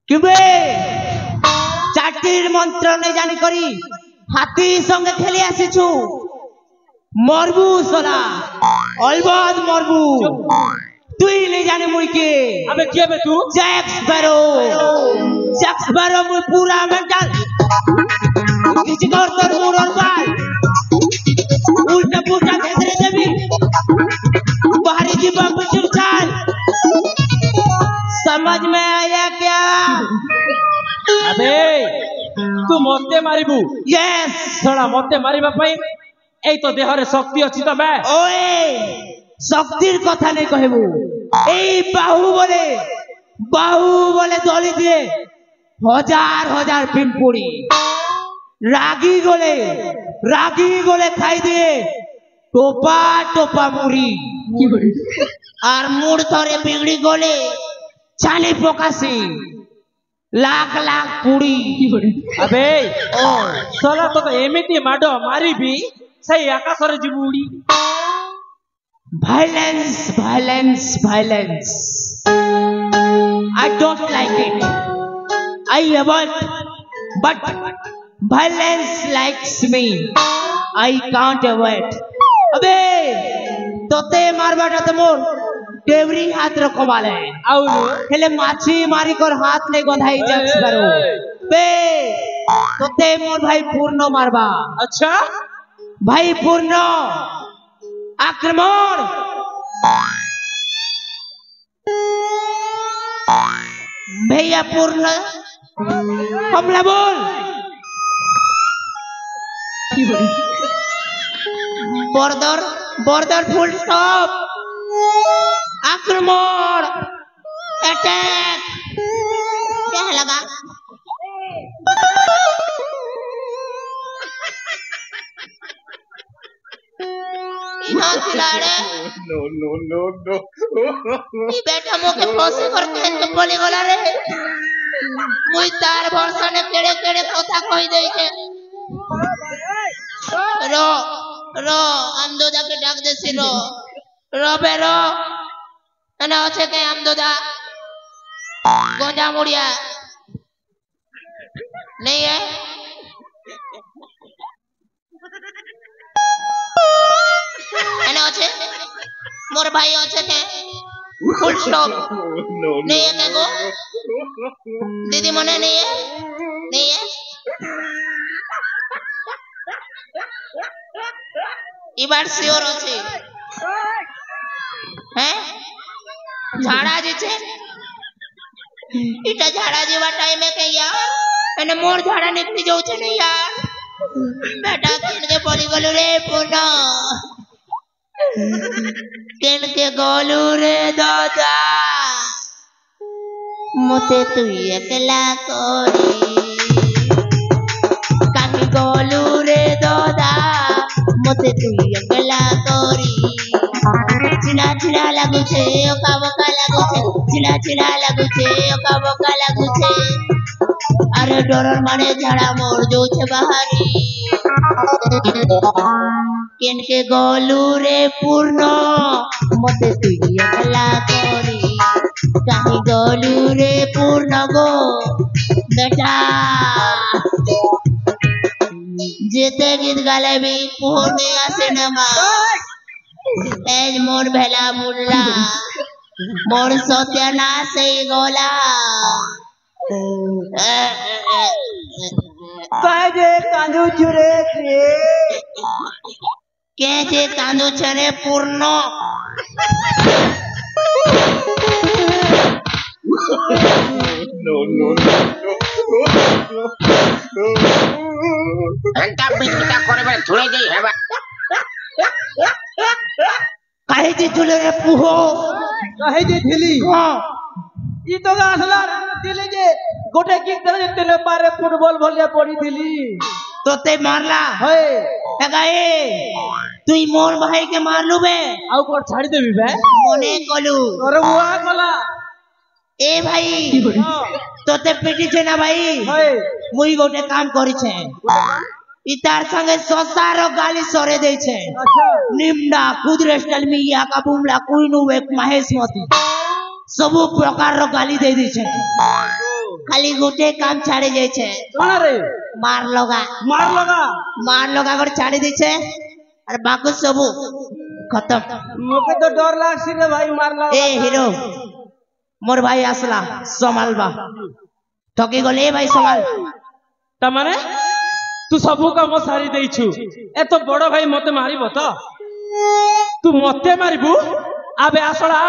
কিবে চাটির মন্ত্র নে জানি করি হাতি সঙ্গে খেলে আসিছু মরবু সলা অলবাদ মরবু তুই নে জানি মুই কে আবে কি হবে তু জ্যাক্স ব্যারো মুই পুরা মেন্টাল কিছু কর তোর মুরর বাল उल्टा पुल्टा घेसरे देवी बाहरी की बम्बचूर चाल समझ में आया क्या अबे तू मते मारिबू यस थोड़ा मते मारिबा पई এই তো দেহরে শক্তি আছে তো বে ওই শক্তির কথা নেই কহেবু এই বাহু বলে দলি দিয়ে হাজার হাজার পিম্পুড়ি রাগি গলে খাই দিয়ে টোপা টোপা মুড়ি আর মুড় ধরে বিগড়ি গলে ছানি পকাশি লাখ লাখ পুড়ি আবে ও সলা তো এমিতি মাডো মারিবি সেই আকাশরে জিবু উড়ি violence I don't like it I avoid but violence likes me I can't avoid अबे तोते मारबाटा तो मोर टेवरी हाथ रखो वाले आउनु हेले माछी मारी कर हाथ ले गधाई जक्स करो बे तोते मोर भाई पूर्ण मारबा अच्छा भाई पूर्ण आक्रमण भैया पूर्ण हमला बोल बॉर्डर फुल स्टॉप आक्रमण अटैक क्या लगा No. बेटा मोके फसे करते हैं तो बोली गला रे मुई तार भरसा ने केड़े कथा कहि देई छे रो आमदोदा के डाक देसी रो बेरो अने আছে के आमदोदा गोंजा मुड़िया नहीं है अने আছে मोर भाई আছে के फुल स्टॉप नहीं है के गो दीदी मने नहीं है इबार श्योर আছে हैं झाड़ा जे छे इटा झाड़ा जेवा टाइम में के यार अने मोर झाड़ा निकली जाऊ छे ने यार बेटा केन के पड़ी गलो रे पुना केन के गोलू रे दादा मोते तू एकला कोरी काकी गोलू रे दादा मोते तू एकला कोरी चिना लागू छे ओका बोका लागू छे चिना लागू छे ओका बोका लागू छे अरे डोरर माने झाड़ा मोर जो छे बाहरी केन के गोलू रे पूर्ण मते तू एकला कोरी काहे गोलू रे पूर्ण गो बेटा जेते गीत गाले भी पूर्णे आसे नमा एज मोर भेला मुल्ला मोर सत्यानाश गोला काजे कांदू छुरे के जे कांदू छरे पूर्ण No. घंटा बिजता करबे थोड़े गई हेबा काहे जे झुले रे पुहो काहे जे ढिली हां ई तो गासला दिले जे गोटे किक करे तेले पारे फुटबॉल भलिया पड़ी दिली तोते मारला होय एगाए तुई मोर भाई के मारलू बे आउ कोर छाड़ी देबी बे मने कलू अरे बुआ कला ए भाई तोते पिटी छे ना भाई होय मुई गोटे काम करी छे इतार संगे ससारो गाली सरे दे छे अच्छा निम्डा कुदरे स्टाइल में या का बुमला कोई नु एक महेश मती सब प्रकार रो गाली दे दी छे खाली गोटे काम छाड़ी जाय छे कौन रे मार लगा मार लगा कर छाड़ी दी छे और बाकी सब खत्म मोके तो डर लागसी रे भाई मार लगा ए हीरो मोर भाई आसला संभालबा ठकी गले भाई संभाल ता माने तू सबू काम सारी देइछु ए तो बड़ भाई मते मारिबो तो तू मते मारिबू आबे आसला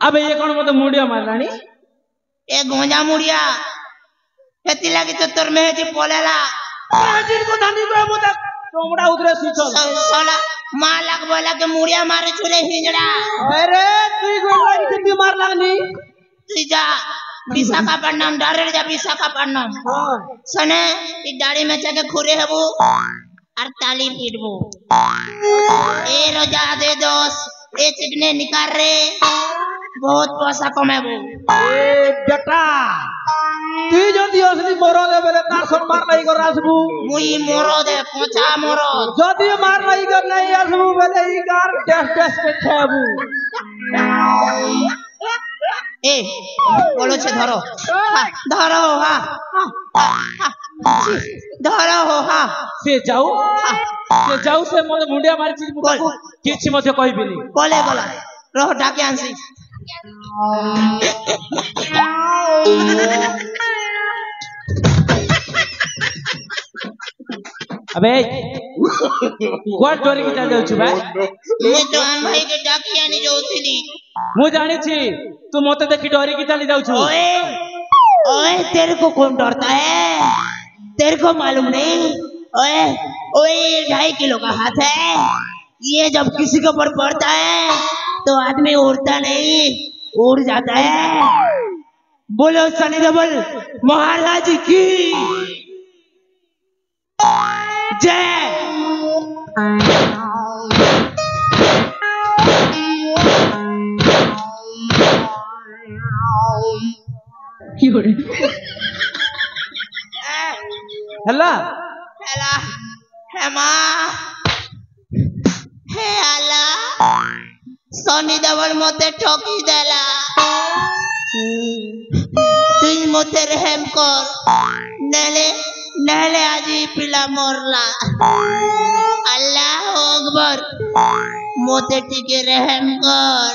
अबे ये कौन मते मुंडिया मारलानी ए गोंजा मुड़िया हेती लागी तो तोर में हेती पोलेला हाजिर को धानी को मते चोमड़ा उधरे सुचल सोला मां लाग बोला के मुड़िया मारे छुरे हिजड़ा अरे तू गोला कितनी मार लागनी तू जा विशाखापट्टनम डायरेक्ट जा विशाखापट्टनम हां सने ई दाढ़ी में जाके खुरे हबू और ताली पीटबू ए रोजा दे दोस ए चिकने निकाल रे बहुत पैसा कमाबू ए बेटा तू जदी असली मरो दे बेले तार सब मार नहीं कर आसबू मुई मरो दे पोछा मरो जदी मार नहीं कर नहीं आसबू बेले ई कार टेस्ट के खाबू ए बोलो छे धरो धरो धरो हा से जाऊ से मते मुंडिया मारी चीज मुको किछि मते कहबिनी बोले रहो डाके आंसी अबे क्वाड डोरी की जाऊ छु भाई मैं जवान भाई के डाके आनी जाउथिली मु जानी छी तू मते देखि डोरी की चली जाऊ छु ओए तेरे को कौन डरता है तेरे को मालूम नहीं ओए 2.5 किलो का हाथ है ये जब किसी के ऊपर पड़ता है तो आदमी उड़ता नहीं उड़ जाता है बोलो सनी देओल महाराज की जय हल्ला हेमा हे अल्लाह सनी देओल मते ठकी देला तुई मते रहम कर नले आज पिला मरला अल्लाह अकबर मते टिके रहम कर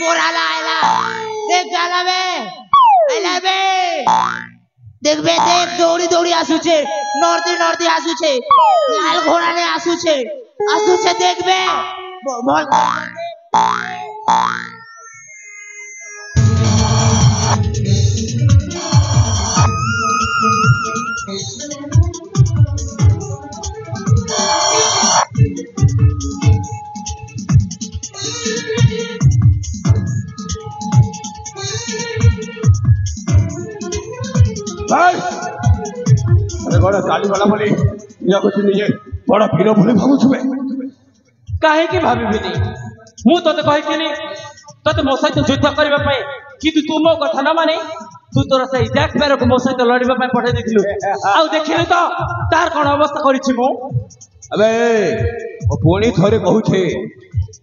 मोराला आला देख जाला बे आला बे देखबे देख दौड़ी दौड़ी आसुछे नॉर्थ आसुछे लाल घोड़ा ने आसुछे देखबे बोल अरे बड़ा गाली वाला बोली या कुछ नहीं है बड़ा हीरो बोले भागु छुए काहे की भाबिबिनी मु तते कहि केनी तते मो सहित युद्ध करबा पई किंतु तू मो कथा न माने तू तोर से जैक पैर को मो सहित लड़बा पई पठे देखलु आ देखिलु तो तार कोन अवस्था करिछि मु अबे ओ पुणी थरे कहू छे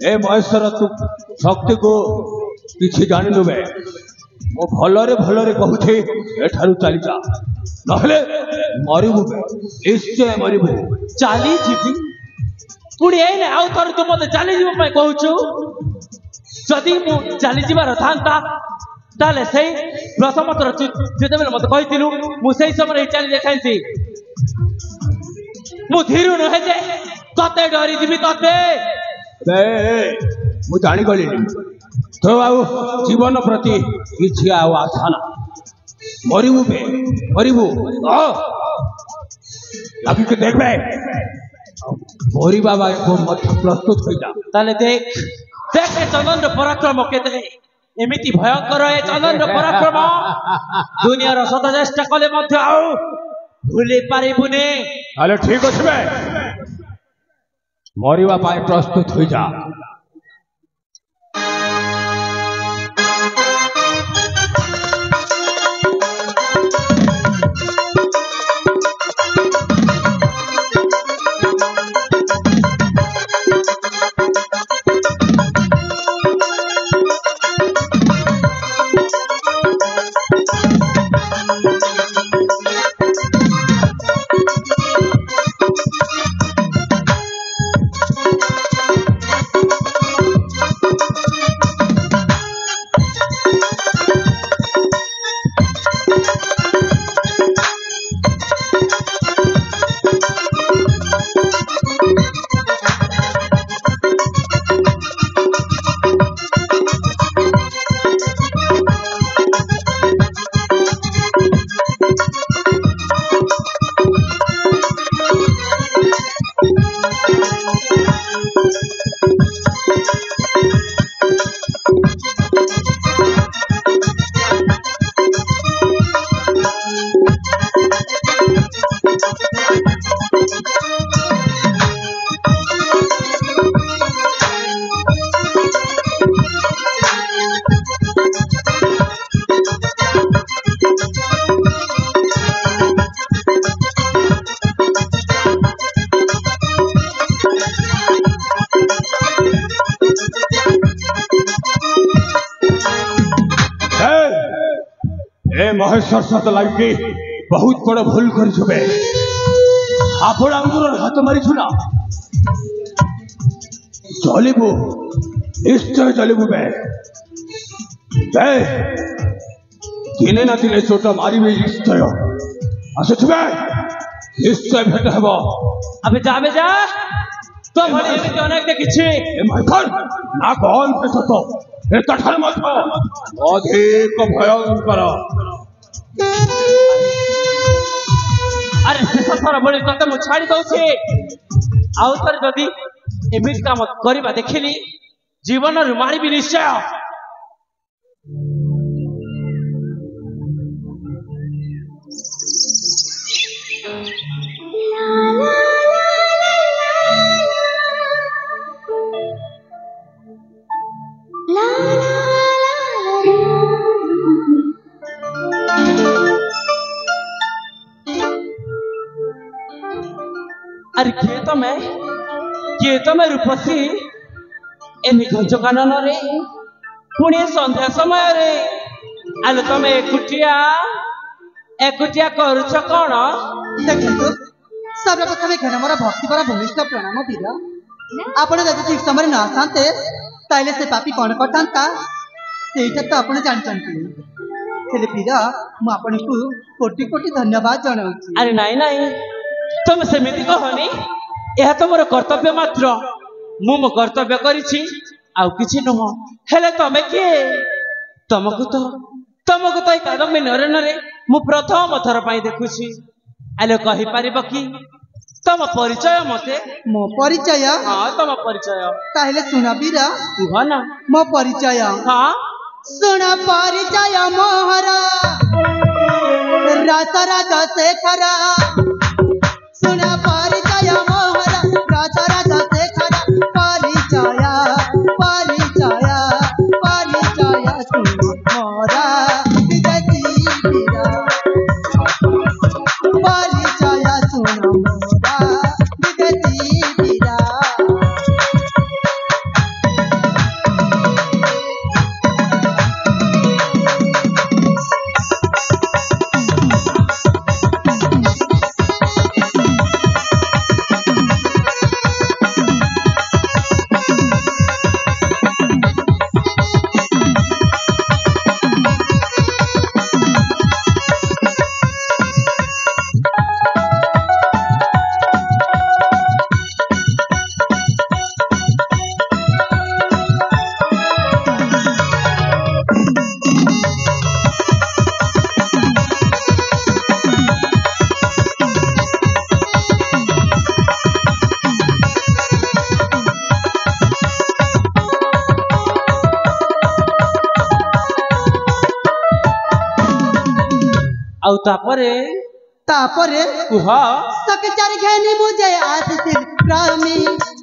ए महेश्वर तू शक्ति को किछि जानि लुबे मो भलरे कहू छे एठारु चली जा नहले मरिबु निश्चय मरिबु चाली जीवी पुड़ी ए ने आउ तोर तू मते चाली जीव पई कहूछु जदी मु चाली जीवार थांता ताले सही प्रथम थर जेते बेले मते कहितिलु मु सही समय चाली देखाइछि मु धीरु नहे जे तते डरी दिबी तते मु जानी गली तो आउ जीवन प्रति किछि आउ आशा ना मरिबु बे मरिबु लगी के देखबे मोरी बाबा को मत प्रस्तुत हो जा ताले देख देख चंदन रो पराक्रम केते एमिति भयंकर ए चंदन रो पराक्रम दुनिया रो सदा चेष्टा कले मध्य आउ भूली पारिबुने अरे ठीक अछि बे मरिबा पाए प्रस्तुत हो जा महेश्वर सत लगे बहुत बड़ भूल कर छुबे आपण अंगुर हाथ मारी छुना चलिबु निश्चय चलिबु बे दिने ना दिने चोट मारिबे निश्चय आसुछबे निश्चय भेट हेबो अबे जा तो भले एमिति अनेक देखिछि ए माइफर ना कौन पे सतो ए कठल मत अधिक भयंकर अरे शेष थर बड़ी तते मु छाड़ी दउछि आउ थर जदी एमिति काम करबा देखिली जीवन रु मारिबी निश्चय अरे किए तो मैं रूपसी एमि घंच कानन रे पुणी संध्या समय रे आलो तमे एकुटिया करुछ कौन देखंतु सर्वप्रथमे घेन मोर भक्ति पर भूमिष्ठ प्रणाम दीदा आपण जदि ठीक समय न आसांते ताइले से पापी कौन करतांता सेटा तो आपण जानचंती हेले पीरा मु आपण को कोटि कोटि धन्यवाद जणाउछि अरे नहीं तुम सेमिति कहनी यह तो मोर कर्तव्य मात्र मु मो कर्तव्य करिछि आउ किछि नह हेले तमे के तुमको तो कादम्बी नरेनरे मु प्रथम थर पाई देखुछि आलो कहि परिबो कि तम परिचय मते मो परिचय हां तम परिचय ताहेले सुना बीरा कुह ना मो परिचय हां सुना परिचय मोहरा रात रात शेखरा सुना परिचय मोहरा रात रात शेखरा परिचय सुना मोरा विजती बीरा परिचय सुना मोरा विजती बीरा ଆଉ ତାପରେ कुह सके घेनी मुझे आसिल प्रामी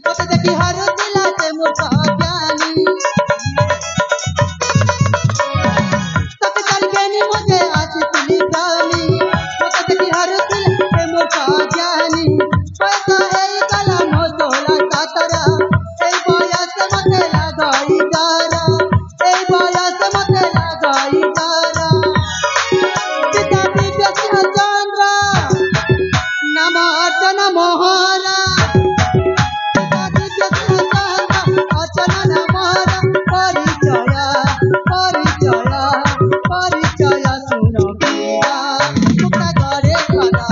मत देखी हर दिला से मुझा जानी सके घेनी मुझे आसिल प्रामी मत देखी हर दिला से मुझा जानी पैसा है कला मोतोला सातरा ए बोया से मत लगाई गारा ए बोया से मत लगाई गारा पिता दिव्य सिंह चंद्र नमाचन मोहरा दिव्य सिंह चंद्र अचन नमरा परिचय परिचय परिचय सुन वीरा मुक्ता करे कला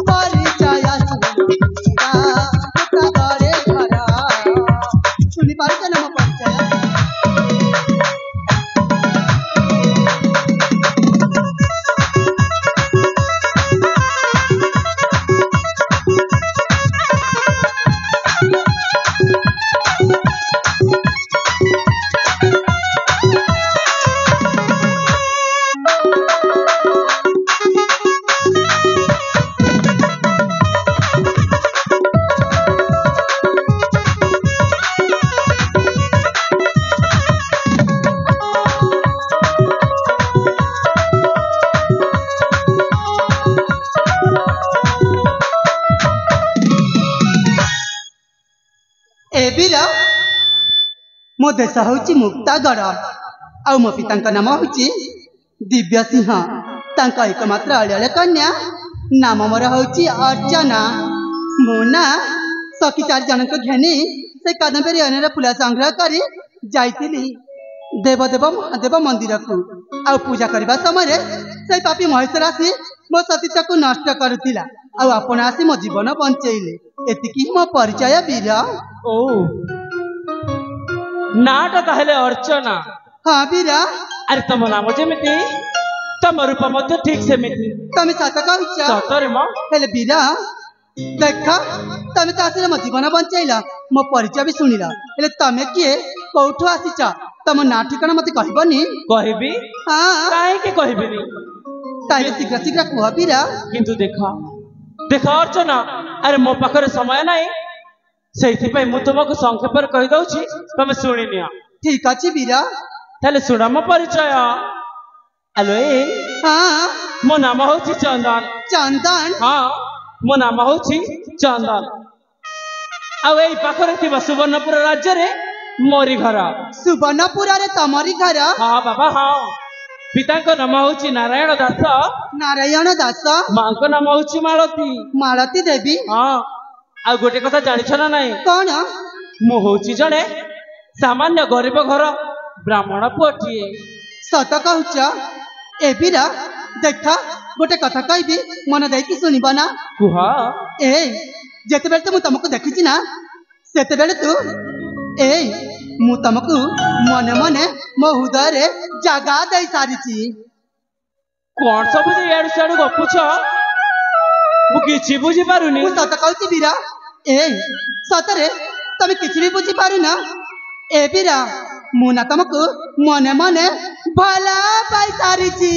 परिचय सुन वीरा मुक्ता करे कला सुनी पारुछ नम परिचय एबिरा मो देश हूँ मुक्तागढ़ आउ मो पिता नाम हूँ दिव्य सिंह तांका एकमात्र अड़ियाल कन्या नाम मोर हूँ अर्चना मो ना सखी 4 जन को घेनी से कादम्बरी अनेर फूल संग्रह करी जाइतिली देवदेव महादेव मंदिर को आ पूजा करने समय से पापी महेश्वर आसी मो सतीत्व को नष्ट करुला आपण आसी मो जीवन बंचेले एतिकी मो परिचय वीर ओ नाटा कहले अर्चना हाँ वीरा अरे तुम नाम जेमिति तुम रूप मध्य ठीक सेमिति तमे सत कहूछ सतरे म हेले वीरा देखा तमे तो आसिले मो जीवन बंचैला मो परिचय भी सुनिला हेले तमे किए कोठो आसीच तम ना ठिकाना मते कहबनी कहबी हां काहे के कहबिनी ताइले शीघ्र शीघ्र कुह वीरा किंतु देखा देखा अर्चना अरे मो पाखरे समय नाही सेथि पई मु तुमको संक्षेप पर कहि दउछि तमे सुनि निया ठीक अछि वीरा ताले सुना मो परिचय हेलो ए हां मो नाम होछि चंदन चंदन हां मो नाम होछि चंदन आ एई पाखरे थिबा सुवर्णपुर राज्य रे मोरी घर सुवर्णपुर रे तमरी घर हां बाबा हां पिता को नाम होछि नारायण दास नारायण दास मां को नाम होछि मालती मालती देवी हां आ गोटे कथा जानिछ ना नाही कोन मु होछि जणे सामान्य गरीब घर ब्राह्मण पुअटिए सत कहूच ए बीरा देखा गोटे कथा कहबी मन देकी सुनिबा ना कुह ए जेते बेले तो मु तुमको देखिछि ना सेते बेले तू ए मु तुमको मने मने मो हृदय रे जगा दे सारिछि कोन सब जे याडू साडू गपुछ मु किछि बुझी पारुनी मु सत कहूछि बीरा ए सतरे तमे किछि भी बुझी पारु ना ए बीरा मु ना तुमको मने मने भला पाई सारिछि